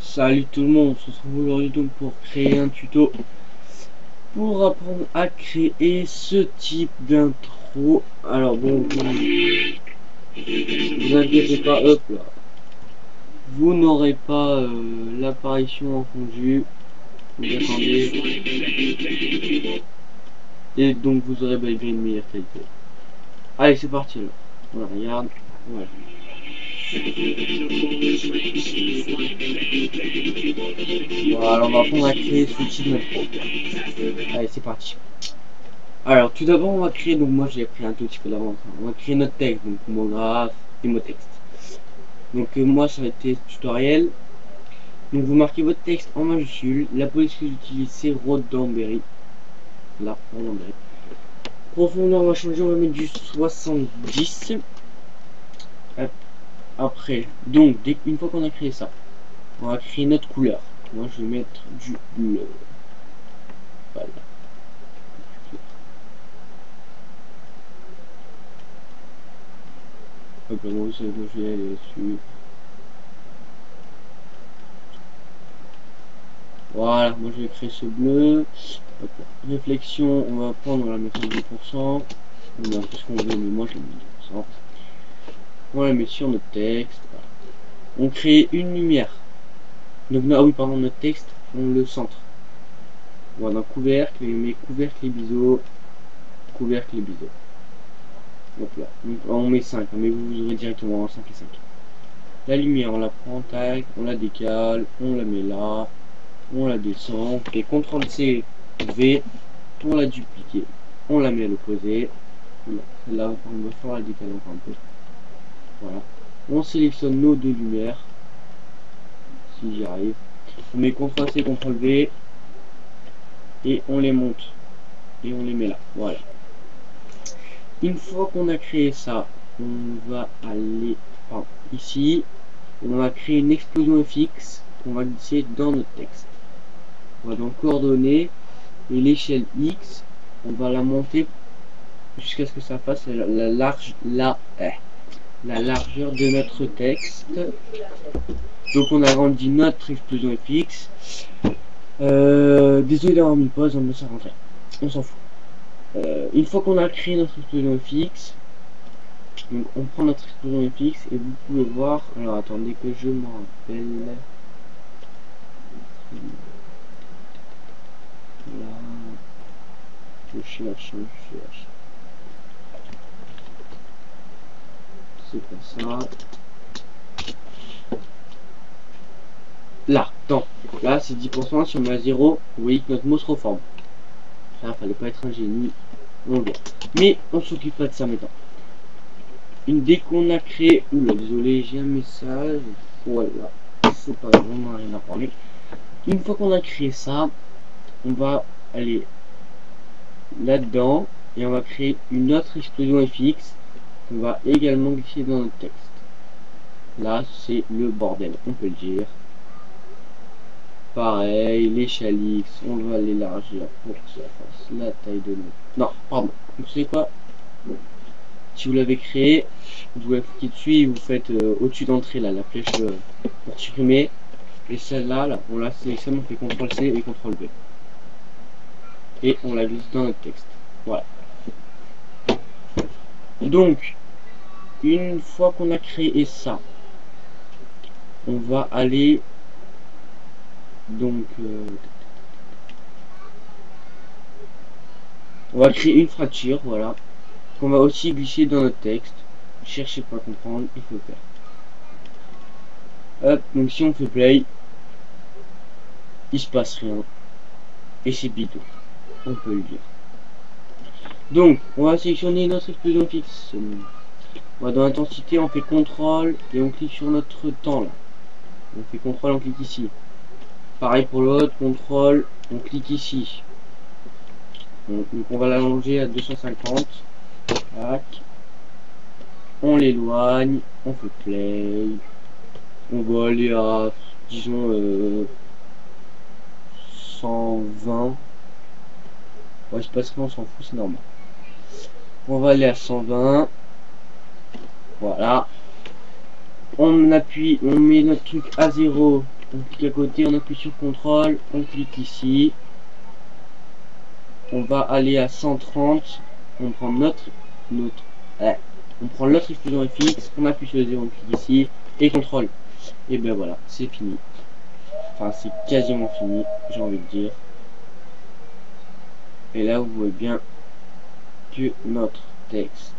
Salut tout le monde, on se retrouve aujourd'hui donc pour créer un tuto pour apprendre à créer ce type d'intro. Alors bon, vous inquiétez pas, hop là, vous n'aurez pas l'apparition en fond de vue, vous attendez, et donc vous aurez bel et bien une meilleure qualité. Allez, c'est parti là, voilà, regarde, voilà. Voilà, on va apprendre à créer ce type d'intro. Allez, c'est parti. Alors, tout d'abord, on va créer, donc moi j'ai pris un tout petit peu d'avance. On va créer notre texte, donc mot graphe et mot texte. Donc moi ça va être tutoriel. Donc vous marquez votre texte en majuscule. La police que j'utilise c'est Roddenberry. Là, Roddenberry. Profondeur on va changer, on va mettre du 70. Hop. Après, donc une fois qu'on a créé ça, on va créer notre couleur. Moi je vais mettre du bleu. Voilà. Hop, moi je vais aller dessus. Voilà, moi je vais créer ce bleu. Hop, réflexion, on va prendre, on va la mettre en 2%. On a tout ce qu'on veut, mais moi je l'ai mis 2%. On la met sur notre texte. Voilà. On crée une lumière. Donc, ah oui, pardon, notre texte, on le centre. Voilà, couvercle, et met couvercle et biseau. Couvercle et biseau. Donc là, donc, on met 5, mais vous aurez directement en 5 et 5. La lumière, on la prend, tac, on la décale, on la met là, on la descend, on fait CTRL-C, V, pour la dupliquer, on la met à l'opposé. Là, on va faire la décaler encore un peu. Voilà. On sélectionne nos deux lumières, si j'y arrive. On met CTRL-C, CTRL-V, et on les monte, et on les met là. Voilà. Une fois qu'on a créé ça, on va aller ici, on va créer une explosion FX qu'on va glisser dans notre texte. On va donc coordonner et l'échelle X, on va la monter jusqu'à ce que ça fasse la largeur de notre texte. Donc on agrandit notre explosion FX. Désolé d'avoir mis pause, on ne s'en rentrer. On s'en fout. Une fois qu'on a créé notre explosion FX, donc on prend notre explosion FX et vous pouvez voir. Alors attendez que je me rappelle. Là, je cherche. C'est pas ça. Là, là c'est 10%. Si on met à 0, vous voyez que notre mot se reforme. Ça, fallait pas être un génie. On le voit. Mais on s'occupe pas de ça maintenant. Dès qu'on a créé. Oula, désolé, j'ai un message. Voilà. C'est pas vraiment rien à parler. Une fois qu'on a créé ça, on va aller là-dedans et on va créer une autre explosion FX qu'on va également glisser dans notre texte. Là, c'est le bordel, on peut le dire. Pareil, l'échelle X, on va l'élargir pour que ça fasse la taille de nous. Non, pardon. Vous savez quoi? Si vous l'avez créé, vous allez cliquer dessus et vous faites au-dessus d'entrée là, la flèche pour supprimer. Et celle-là, là, on la sélectionne, on fait CTRL-C et CTRL-V. Et on la glisse dans notre texte. Voilà. Donc, une fois qu'on a créé ça, on va aller donc on va créer une fracture, voilà, qu'on va aussi glisser dans notre texte. Cherchez pas à comprendre, il faut faire. Hop, donc si on fait play, il se passe rien et c'est bidon, on peut le dire. Donc on va sélectionner notre explosion fixe. On va dans l'intensité, on fait CTRL et on clique sur notre temps là. On fait CTRL, on clique ici. Pareil pour l'autre, CTRL, on clique ici. Donc on va l'allonger à 250. Tac. On l'éloigne, on fait play. On va aller à, disons, 120. Ouais, c'est pas ce qu'on s'en fout, c'est normal. On va aller à 120. Voilà. On appuie, on met notre truc à 0, on clique à côté, on appuie sur contrôle, on clique ici. On va aller à 130, on prend on prend l'autre explosion FX, on appuie sur le 0, on clique ici, et contrôle. Et ben voilà, c'est fini. Enfin, c'est quasiment fini, j'ai envie de dire. Et là, vous voyez bien que notre texte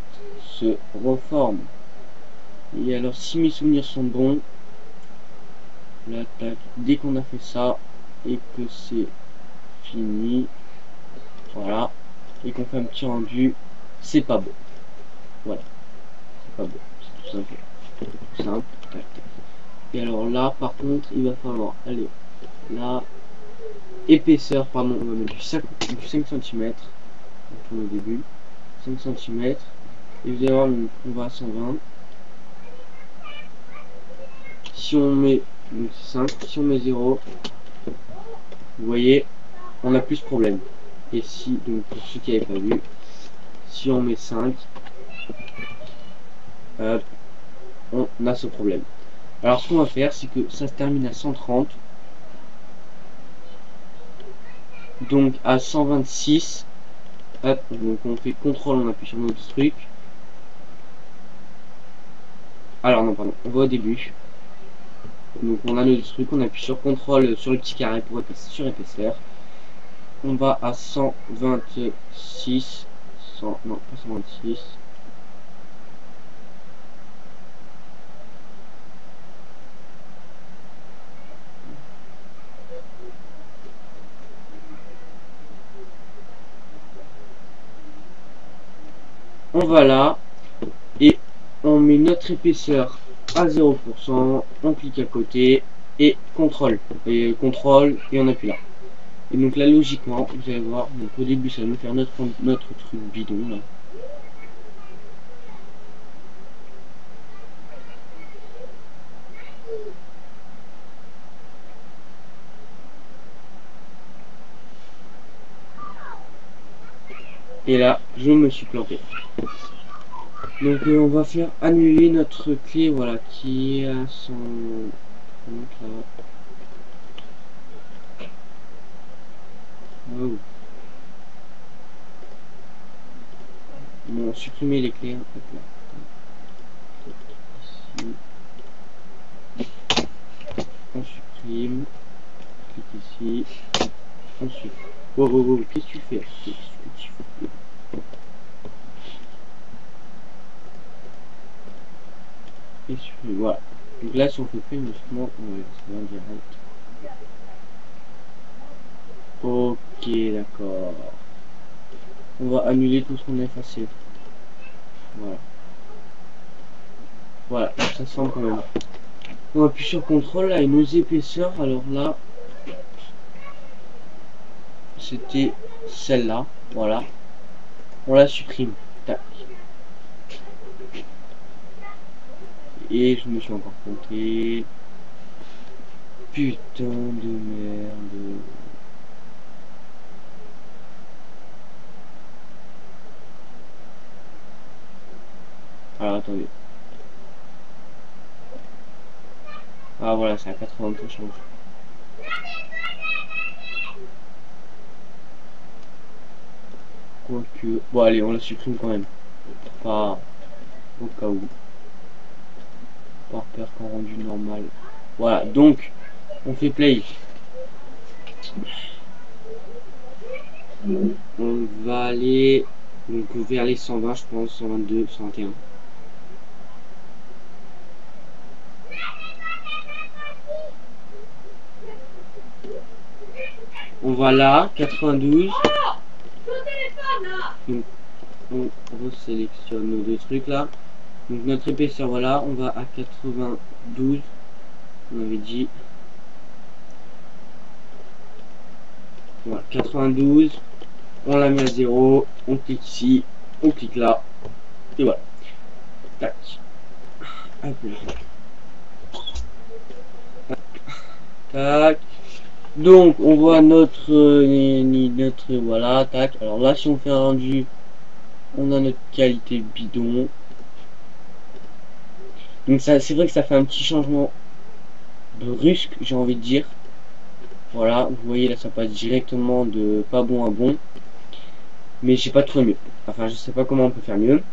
se reforme. Et alors, si mes souvenirs sont bons, là, tac, dès qu'on a fait ça, et que c'est fini, voilà, et qu'on fait un petit rendu, c'est pas beau. Voilà, c'est pas beau, c'est tout simple. Tout simple. Tac, tac. Et alors là, par contre, il va falloir aller là, épaisseur, pardon, on va mettre du 5 cm pour le début, 5 cm, et vous allez voir, on va à 120. Si on met donc 5, si on met 0, vous voyez, on a plus de problème. Et si, donc pour ceux qui n'avaient pas vu, si on met 5, on a ce problème. Alors ce qu'on va faire, c'est que ça se termine à 130. Donc à 126, hop, donc on fait contrôle, on appuie sur notre truc. Alors non, pardon, on va au début. Donc on a notre truc, on appuie sur contrôle sur le petit carré pour sur épaisseur. On va à 126, non pas 126. On va là et on met notre épaisseur à 0%, on clique à côté et contrôle et on appuie là. Et donc là logiquement vous allez voir, donc au début ça va nous faire notre truc bidon là. Et là je me suis planté. Donc on va faire annuler notre clé, voilà, qui est à son... là. Oh. Bon, supprimer les clés, hop là. Ici. On supprime. Clique ici. On supprime. Oh, oh, oh, qu'est-ce que tu fais? Qu'est-ce que tu fais? Et supprime, voilà. Donc là, si on fait plus, justement, on va en direct. Ok, d'accord. On va annuler tout ce qu'on a effacé. Voilà. Voilà, ça semble quand même. On appuie sur contrôle là et nos épaisseurs, alors là c'était celle-là, voilà. On la supprime. Tac. Et je me suis encore compté. Putain de merde. Alors attendez. Ah voilà, c'est à 80 que ça change. Quoique... Bon allez, on la supprime quand même. Pas au cas où. Par peur qu'en rendu normal. Voilà, donc on fait play. On va aller donc vers les 120, je pense, 122, 121. On va là, 92. Donc, on resélectionne nos deux trucs là. Donc notre épaisseur, voilà, on va à 92. On avait dit. Voilà, 92. On la met à 0. On clique ici. On clique là. Et voilà. Tac. Hop là. Tac. Donc on voit notre voilà, tac. Alors là si on fait un rendu, on a notre qualité bidon. Donc ça, c'est vrai que ça fait un petit changement brusque, j'ai envie de dire. Voilà, vous voyez là, ça passe directement de pas bon à bon. Mais j'ai pas trouvé mieux. Enfin, je sais pas comment on peut faire mieux.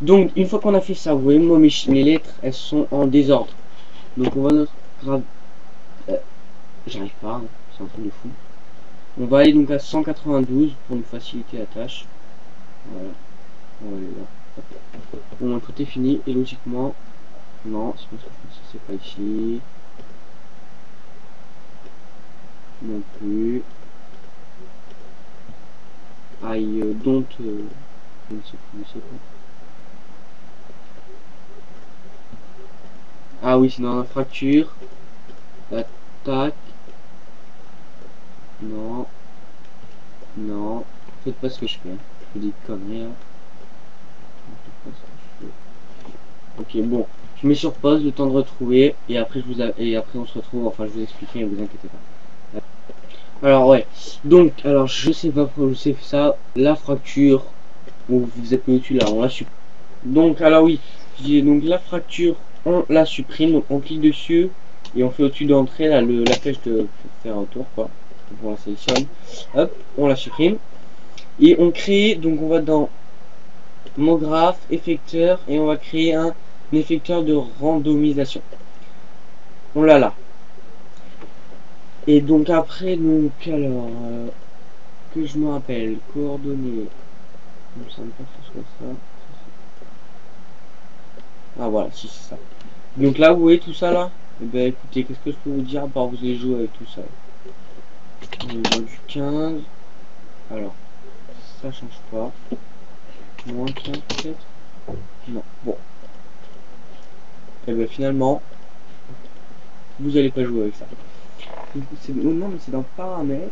Donc, une fois qu'on a fait ça, vous voyez, moi, mes lettres, elles sont en désordre. Donc, on va notre grave. J'arrive pas, hein, c'est un truc de fou. On va aller donc à 192 pour nous faciliter la tâche. Voilà, on va aller là. Bon, tout est fini, et logiquement, non, c'est pas ce que je pense, c'est pas ici. Non plus. Aïe, don't. Je ne sais plus, c'est quoi. Ah oui, c'est dans la fracture. Attaque. Non. Non. Faites pas ce que je fais. Je dis conneries. Hein. Faites pas ce que je fais. Ok, bon. Je mets sur pause le temps de retrouver. Et après, et après on se retrouve. Enfin, je vous expliquerai, ne vous inquiétez pas. Alors, ouais. Donc, alors, je sais pas pourquoi je sais ça. La fracture. Où vous êtes au-dessus là, on la supprime. Donc, alors oui. Donc, la fracture, on la supprime. Donc, on clique dessus. Et on fait au-dessus d'entrée là, la flèche de faire un tour, quoi. Donc, on la sélectionne. Hop, on la supprime. Et on crée, donc on va dans mot graphe, effecteur, et on va créer un effecteur de randomisation. On l'a là. Et donc après, donc alors, que je me rappelle, coordonnées, il me semble pas que ce soit ça. Ah voilà, si c'est ça. Donc là, vous voyez tout ça là. Et ben écoutez, qu'est-ce que je peux vous dire à part vous allez jouer avec tout ça. On va du 15. Alors, ça change pas. Moins 15 peut-être. Non, bon. Et ben finalement, vous allez pas jouer avec ça. Non, mais c'est dans paramètres.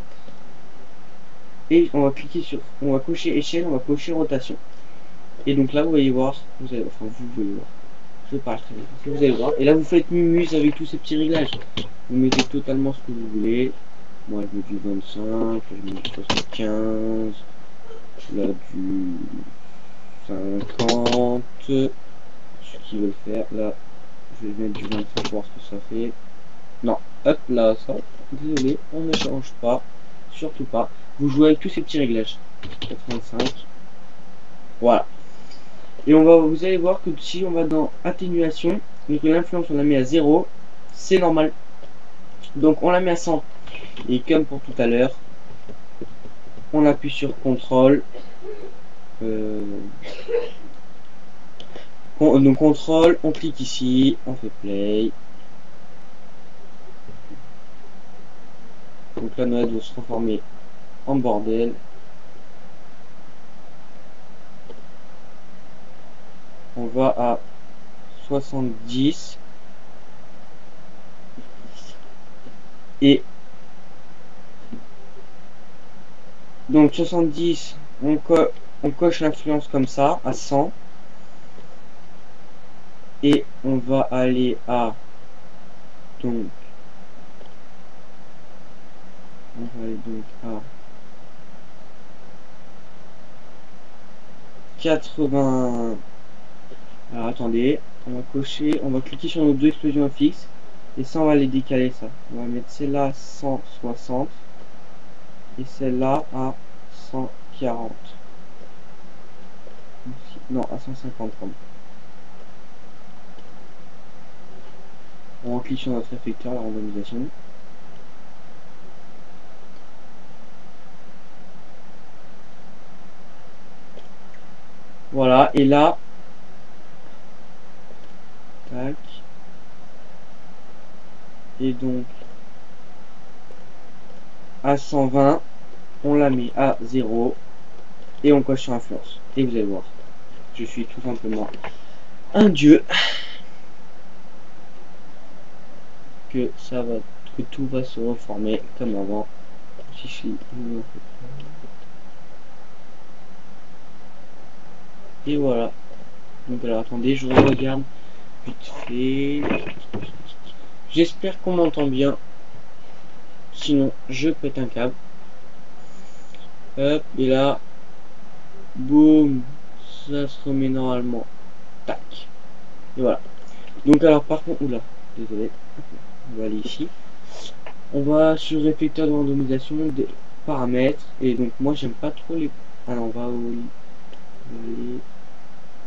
Et on va cliquer sur, on va cocher échelle, on va cocher rotation. Et donc là, vous allez voir, vous allez, enfin vous voyez voir, je parle très bien, vous allez voir. Et là, vous faites mumuse avec tous ces petits réglages. Vous mettez totalement ce que vous voulez. Moi, je mets du 25, je mets du 75, là du 50, ceux qui veulent faire. Là, je vais mettre du 25 pour voir ce que ça fait. Non, hop là, ça, désolé, on ne change pas, surtout pas. Vous jouez avec tous ces petits réglages. 85. Voilà. Et vous allez voir que si on va dans atténuation, donc l'influence on la met à 0, c'est normal. Donc on la met à 100. Et comme pour tout à l'heure, on appuie sur CTRL. Donc CTRL, on clique ici, on fait play. Donc la note va se transformer en bordel. On va à 70. Et donc 70, on coche l'influence comme ça, à 100. Et on va aller à donc à 80. Alors attendez, on va cocher, on va cliquer sur nos deux explosions fixes. Et ça, on va les décaler ça. On va mettre celle-là à 160 et celle-là à 140. Non, à 150 pardon. On clique sur notre effecteur, la randomisation. Voilà, et là, tac. Et donc, à 120, on la met à 0 et on coche sur influence. Et vous allez voir, je suis tout simplement un dieu. Que ça va, que tout va se reformer comme avant. Si je suis... Et voilà. Donc alors attendez, je regarde vite fait. J'espère qu'on m'entend bien. Sinon, je pète un câble. Hop, et là, boum, ça se remet normalement. Tac. Et voilà. Donc alors par contre, oula, désolé, on va aller ici. On va sur réflecteur de randomisation des paramètres. Et donc moi j'aime pas trop les. Alors on va aller,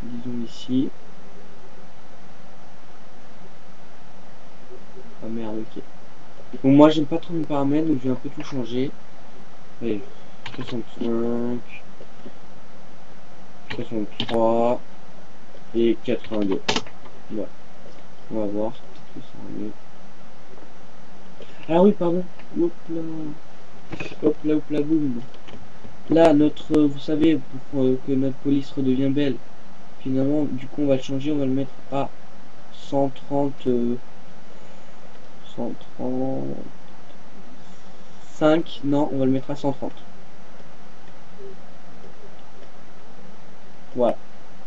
disons ici. Ah merde, ok. Donc moi j'aime pas trop mes paramètres, donc je vais un peu tout changer. Allez, 65, 63 et 82. Voilà. On va voir. Que ça va mieux. Ah oui, pardon. Hop là. Hop là, hop là, boum. Là, notre, vous savez, pour que notre police redevient belle, finalement, du coup, on va le changer, on va le mettre à 130, 135, non, on va le mettre à 130. Voilà,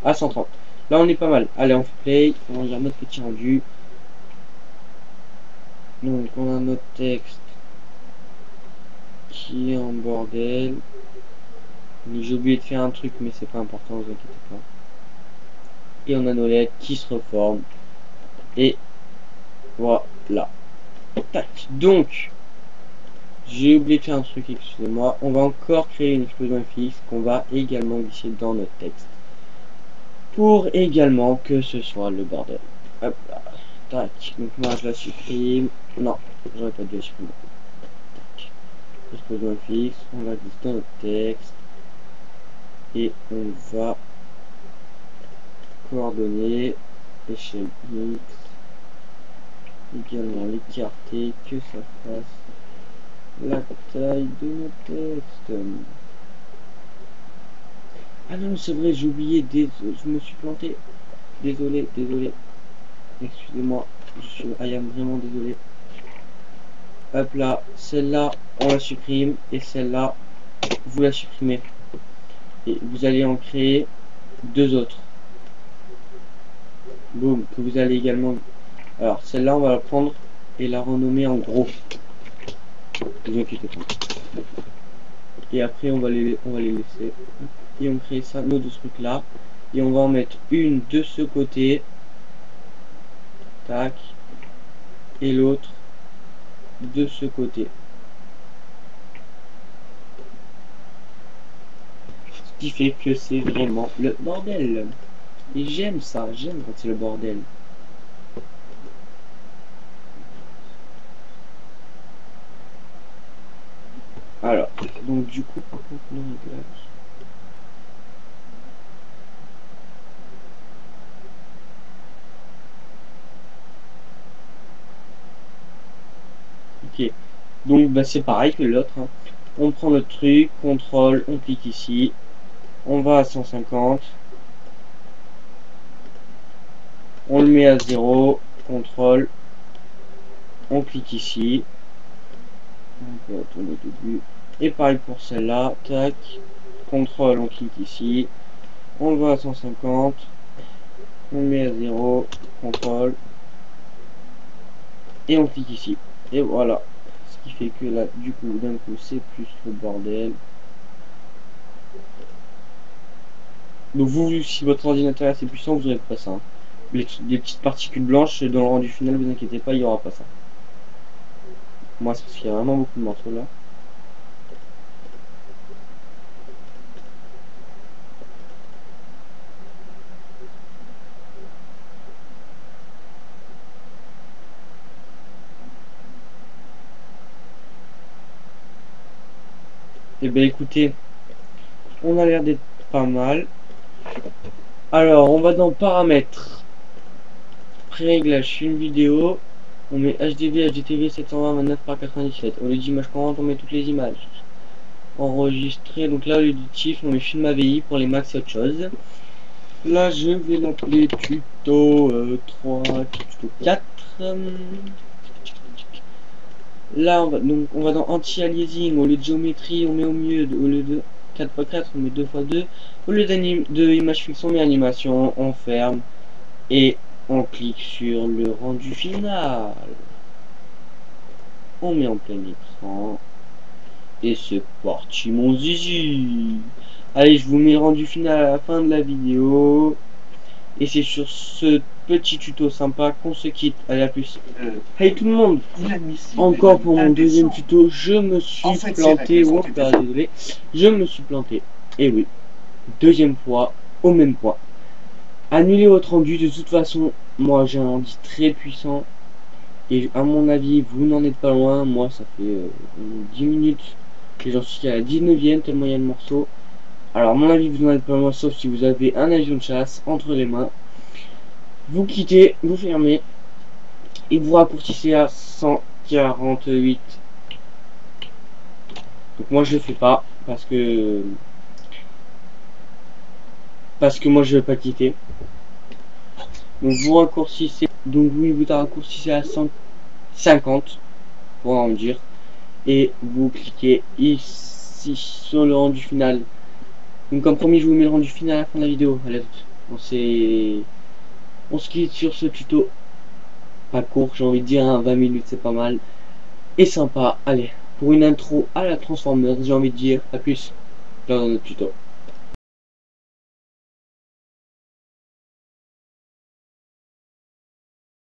à 130. Là, on est pas mal. Allez, on fait play, on regarde notre petit rendu. Donc, on a notre texte qui est en bordel. J'ai oublié de faire un truc, mais c'est pas important, vous inquiétez pas. Et on a nos lettres qui se reforment. Et voilà. Tac. Donc, j'ai oublié de faire un truc, excusez-moi. On va encore créer une explosion fixe qu'on va également glisser dans notre texte. Pour également que ce soit le bordel. Hop là. Tac. Donc moi je la supprime. Non, j'aurais pas dû la supprimer. Tac. Explosion fixe. On va glisser dans notre texte. Et on va coordonner échelle X. Également l'écarter, que ça fasse la taille de notre texte. Ah non, c'est vrai, j'ai oublié, je me suis planté. Désolé, désolé. Excusez-moi, I am vraiment désolé. Hop là, celle-là, on la supprime. Et celle-là, vous la supprimez. Et vous allez en créer deux autres. Boum, que vous allez également... Alors, celle-là, on va la prendre et la renommer en gros. Ne vous inquiétez pas. Et après, on va les laisser. Et on crée ça, nos deux trucs là. Et on va en mettre une de ce côté. Tac. Et l'autre de ce côté. Ce qui fait que c'est vraiment le bordel. Et j'aime ça, j'aime quand c'est le bordel. Alors, donc du coup, par contre, le réglage. Ok, donc bah, c'est pareil que l'autre. Hein. On prend notre truc, contrôle, on clique ici. On va à 150. On le met à 0, contrôle. On clique ici. On peut retourner au début. Et pareil pour celle-là, tac, contrôle, on clique ici, on va à 150, on met à 0, contrôle, et on clique ici. Et voilà, ce qui fait que là, du coup, d'un coup, c'est plus le bordel. Donc vous, si votre ordinateur est assez puissant, vous n'aurez pas ça. Hein. Les petites particules blanches, dans le rendu final, vous inquiétez pas, il n'y aura pas ça. Moi, c'est parce qu'il y a vraiment beaucoup de morceaux là. Et ben écoutez, on a l'air d'être pas mal. Alors, on va dans paramètres. Pré-réglage, film vidéo. On met HDV, HDTV 720 par 97. Au lieu d'image courante, on met toutes les images. Enregistrer, donc là, au lieu du TIFF, on met film AVI pour les max et autre chose. Là, je vais l'appeler tuto 3, tuto 4. Là, on va dans anti-aliasing. Au lieu de géométrie, on met au milieu, au lieu de 4x4, on met 2x2. Au lieu de image fixe, on met animation, on ferme. Et on clique sur le rendu final. On met en plein écran. Et c'est parti mon zizi. Allez, je vous mets le rendu final à la fin de la vidéo. Et c'est sur ce petit tuto sympa qu'on se quitte. Allez, à plus. Hey tout le monde, encore pour mon deuxième tuto, je me suis planté. Oh, désolé, je me suis planté. Et oui, deuxième fois, au même point. Annulez votre rendu, de toute façon, moi j'ai un rendu très puissant. Et à mon avis, vous n'en êtes pas loin. Moi, ça fait 10 minutes que j'en suis à la 19e, tellement il y a le morceau. Alors, à mon avis, vous n'en êtes pas loin, sauf si vous avez un avion de chasse entre les mains. Vous quittez, vous fermez, et vous raccourcissez à 148. Donc moi, je le fais pas, parce que moi, je vais pas quitter. Donc vous raccourcissez, donc vous raccourcissez à 150, pour en dire. Et vous cliquez ici sur le rendu final. Donc comme promis, je vous mets le rendu final à la fin de la vidéo. Allez, on se quitte sur ce tuto. Pas court, j'ai envie de dire, hein, 20 minutes c'est pas mal. Et sympa, allez, pour une intro à la Transformers, j'ai envie de dire, à plus dans notre tuto.